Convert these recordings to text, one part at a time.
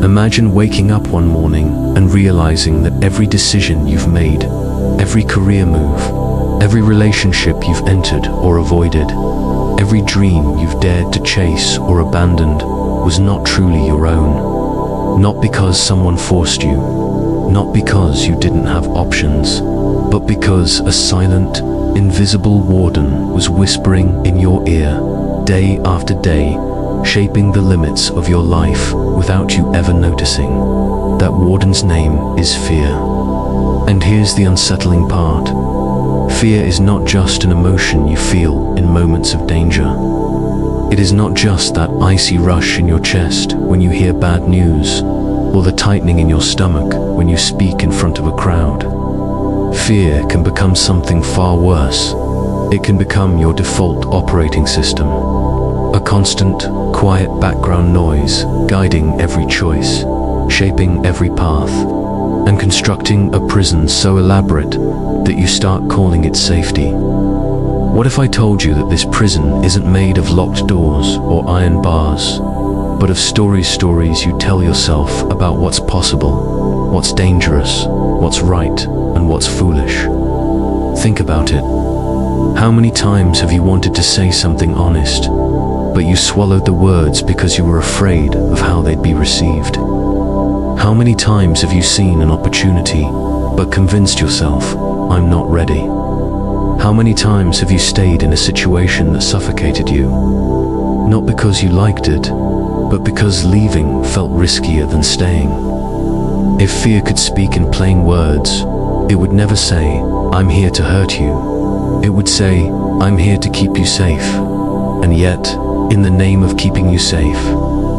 Imagine waking up one morning and realizing that every decision you've made, every career move, every relationship you've entered or avoided, every dream you've dared to chase or abandoned was not truly your own. Not because someone forced you, not because you didn't have options, but because a silent, invisible warden was whispering in your ear, day after day, shaping the limits of your life without you ever noticing. That warden's name is fear. And here's the unsettling part. Fear is not just an emotion you feel in moments of danger. It is not just that icy rush in your chest when you hear bad news, or the tightening in your stomach when you speak in front of a crowd. Fear can become something far worse. It can become your default operating system. A constant, quiet background noise guiding every choice, shaping every path, and constructing a prison so elaborate that you start calling it safety. What if I told you that this prison isn't made of locked doors or iron bars, but of stories you tell yourself about what's possible, what's dangerous, what's right, and what's foolish? Think about it. How many times have you wanted to say something honest, but you swallowed the words because you were afraid of how they'd be received? How many times have you seen an opportunity, but convinced yourself, I'm not ready? How many times have you stayed in a situation that suffocated you? Not because you liked it, but because leaving felt riskier than staying. If fear could speak in plain words, it would never say, I'm here to hurt you. It would say, I'm here to keep you safe. And yet, in the name of keeping you safe,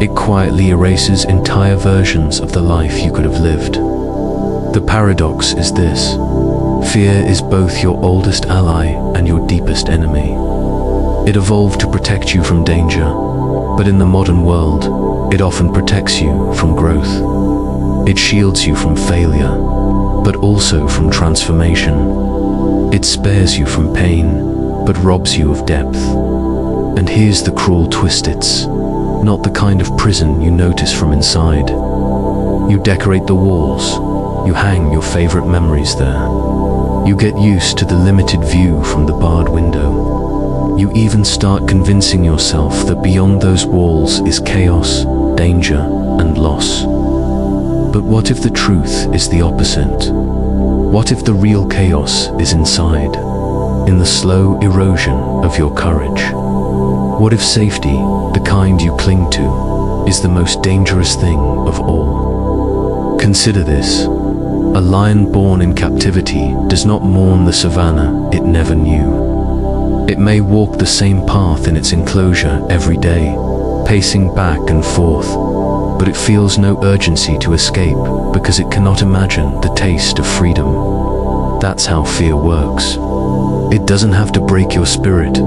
it quietly erases entire versions of the life you could have lived. The paradox is this: fear is both your oldest ally and your deepest enemy. It evolved to protect you from danger, but in the modern world, it often protects you from growth. It shields you from failure, but also from transformation. It spares you from pain, but robs you of depth. And here's the cruel twist: it's not the kind of prison you notice from inside. You decorate the walls, you hang your favorite memories there. You get used to the limited view from the barred window. You even start convincing yourself that beyond those walls is chaos, danger, and loss. But what if the truth is the opposite? What if the real chaos is inside, in the slow erosion of your courage? What if safety, the kind you cling to, is the most dangerous thing of all? Consider this: a lion born in captivity does not mourn the savannah it never knew. It may walk the same path in its enclosure every day, pacing back and forth, but it feels no urgency to escape because it cannot imagine the taste of freedom. That's how fear works. It doesn't have to break your spirit.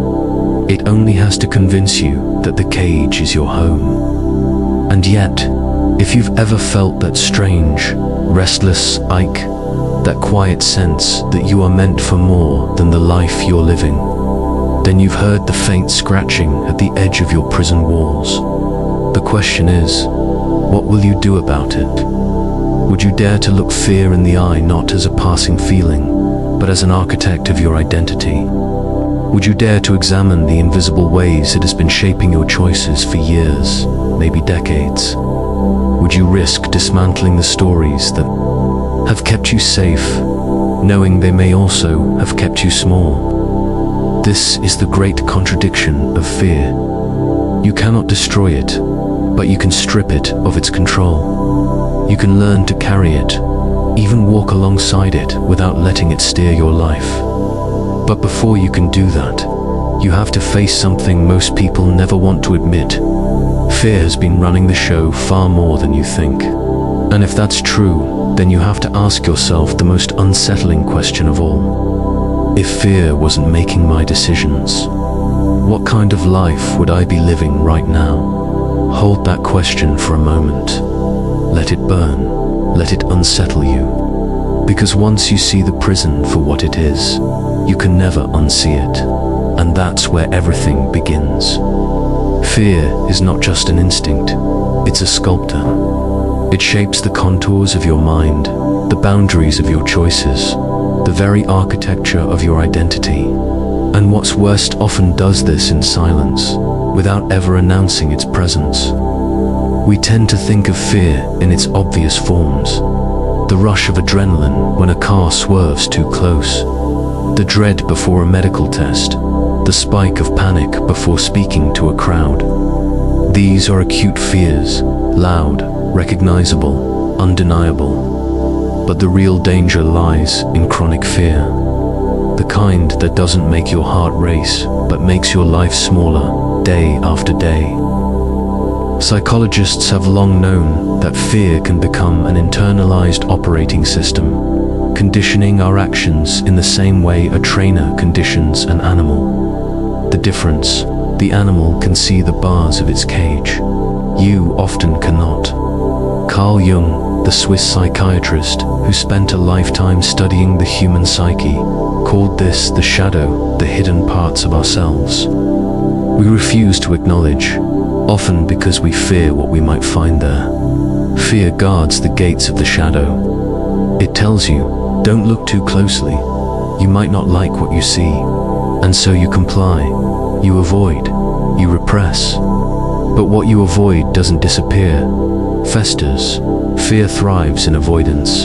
It only has to convince you that the cage is your home. And yet, if you've ever felt that strange, restless ache, that quiet sense that you are meant for more than the life you're living, then you've heard the faint scratching at the edge of your prison walls. The question is, what will you do about it? Would you dare to look fear in the eye not as a passing feeling, but as an architect of your identity? Would you dare to examine the invisible ways it has been shaping your choices for years, maybe decades? Would you risk dismantling the stories that have kept you safe, knowing they may also have kept you small? This is the great contradiction of fear. You cannot destroy it, but you can strip it of its control. You can learn to carry it, even walk alongside it without letting it steer your life. But before you can do that, you have to face something most people never want to admit. Fear has been running the show far more than you think. And if that's true, then you have to ask yourself the most unsettling question of all. If fear wasn't making my decisions, what kind of life would I be living right now? Hold that question for a moment. Let it burn. Let it unsettle you. Because once you see the prison for what it is, you can never unsee it. And that's where everything begins. Fear is not just an instinct, it's a sculptor. It shapes the contours of your mind, the boundaries of your choices, the very architecture of your identity. And what's worst, often does this in silence, without ever announcing its presence. We tend to think of fear in its obvious forms. The rush of adrenaline when a car swerves too close, the dread before a medical test, the spike of panic before speaking to a crowd. These are acute fears, loud, recognizable, undeniable. But the real danger lies in chronic fear, the kind that doesn't make your heart race, but makes your life smaller, day after day. Psychologists have long known that fear can become an internalized operating system, conditioning our actions in the same way a trainer conditions an animal. The difference: the animal can see the bars of its cage. You often cannot. Carl Jung, the Swiss psychiatrist who spent a lifetime studying the human psyche, called this the shadow, the hidden parts of ourselves. We refuse to acknowledge, often because we fear what we might find there. Fear guards the gates of the shadow. It tells you, don't look too closely. You might not like what you see. And so you comply, you avoid, you repress. But what you avoid doesn't disappear, festers. Fear thrives in avoidance.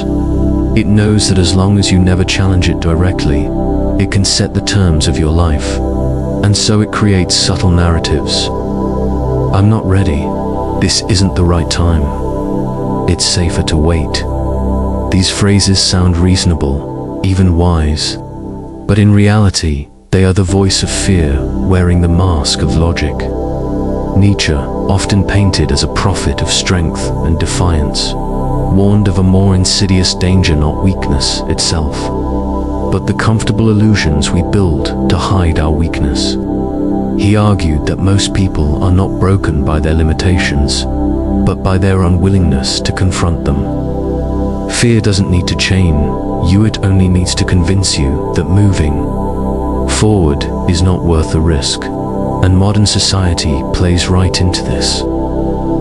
It knows that as long as you never challenge it directly, it can set the terms of your life. And so it creates subtle narratives. I'm not ready. This isn't the right time. It's safer to wait. These phrases sound reasonable, even wise. But in reality, they are the voice of fear wearing the mask of logic. Nietzsche, often painted as a prophet of strength and defiance, warned of a more insidious danger, not weakness itself, but the comfortable illusions we build to hide our weakness. He argued that most people are not broken by their limitations, but by their unwillingness to confront them. Fear doesn't need to chain you, it only needs to convince you that moving forward is not worth the risk. And modern society plays right into this.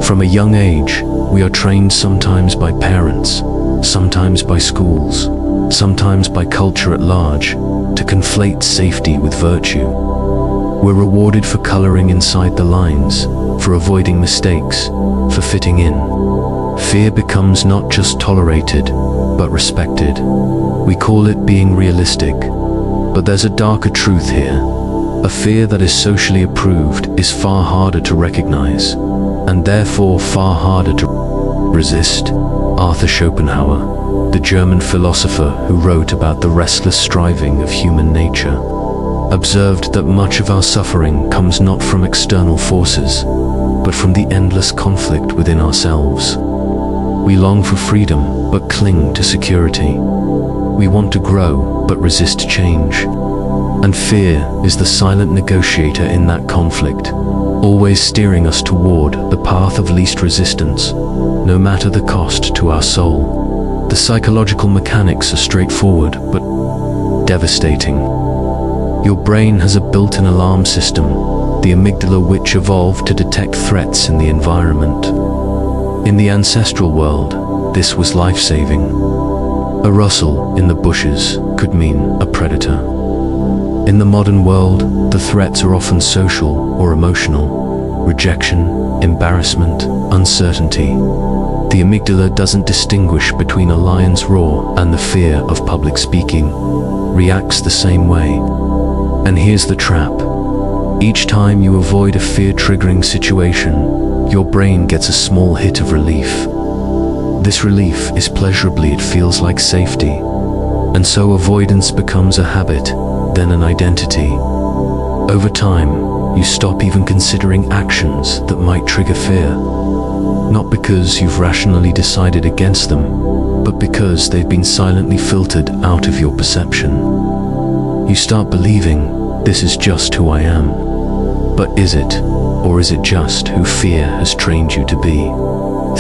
From a young age, we are trained sometimes by parents, sometimes by schools, sometimes by culture at large, to conflate safety with virtue. We're rewarded for coloring inside the lines, for avoiding mistakes, for fitting in. Fear becomes not just tolerated, but respected. We call it being realistic, but there's a darker truth here. A fear that is socially approved is far harder to recognize, and therefore far harder to resist. Arthur Schopenhauer, the German philosopher who wrote about the restless striving of human nature, observed that much of our suffering comes not from external forces, but from the endless conflict within ourselves. We long for freedom, but cling to security. We want to grow, but resist change. And fear is the silent negotiator in that conflict, always steering us toward the path of least resistance, no matter the cost to our soul. The psychological mechanics are straightforward, but devastating. Your brain has a built-in alarm system, the amygdala, which evolved to detect threats in the environment. In the ancestral world, this was life-saving. A rustle in the bushes could mean a predator. In the modern world, the threats are often social or emotional: rejection, embarrassment, uncertainty. The amygdala doesn't distinguish between a lion's roar and the fear of public speaking, reacts the same way. And here's the trap. Each time you avoid a fear-triggering situation, your brain gets a small hit of relief. This relief is pleasurably, it feels like safety. And so avoidance becomes a habit, then an identity. Over time, you stop even considering actions that might trigger fear. Not because you've rationally decided against them, but because they've been silently filtered out of your perception. You start believing, this is just who I am. But is it? Or is it just who fear has trained you to be?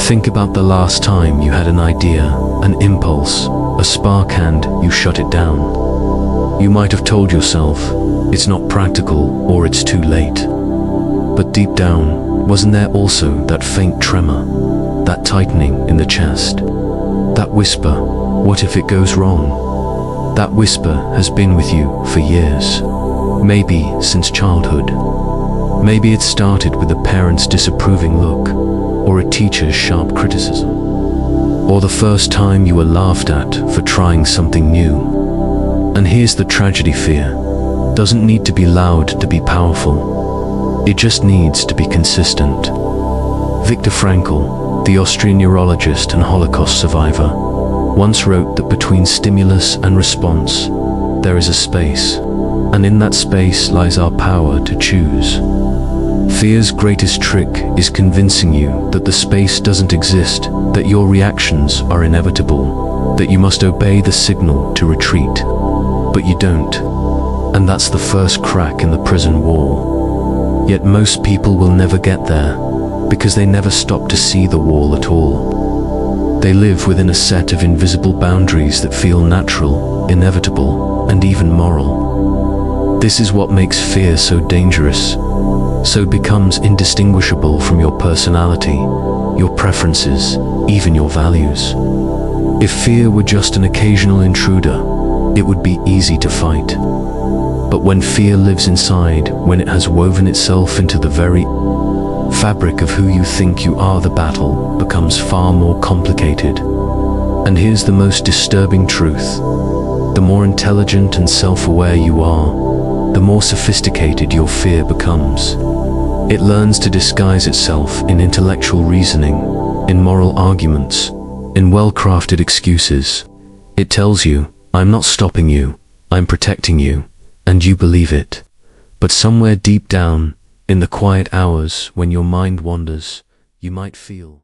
Think about the last time you had an idea, an impulse, a spark, and you shut it down. You might have told yourself, it's not practical or it's too late. But deep down, wasn't there also that faint tremor, that tightening in the chest, that whisper, what if it goes wrong? That whisper has been with you for years, maybe since childhood. Maybe it started with a parent's disapproving look, or a teacher's sharp criticism, or the first time you were laughed at for trying something new. And here's the tragedy: fear doesn't need to be loud to be powerful. It just needs to be consistent. Viktor Frankl, the Austrian neurologist and Holocaust survivor, once wrote that between stimulus and response, there is a space, and in that space lies our power to choose. Fear's greatest trick is convincing you that the space doesn't exist, that your reactions are inevitable, that you must obey the signal to retreat. But you don't. And that's the first crack in the prison wall. Yet most people will never get there, because they never stop to see the wall at all. They live within a set of invisible boundaries that feel natural, inevitable, and even moral. This is what makes fear so dangerous, so it becomes indistinguishable from your personality, your preferences, even your values. If fear were just an occasional intruder, it would be easy to fight. But when fear lives inside, when it has woven itself into the very fabric of who you think you are, the battle becomes far more complicated. And here's the most disturbing truth: the more intelligent and self-aware you are, the more sophisticated your fear becomes. It learns to disguise itself in intellectual reasoning, in moral arguments, in well-crafted excuses. It tells you, I'm not stopping you, I'm protecting you, and you believe it. But somewhere deep down, in the quiet hours when your mind wanders, you might feel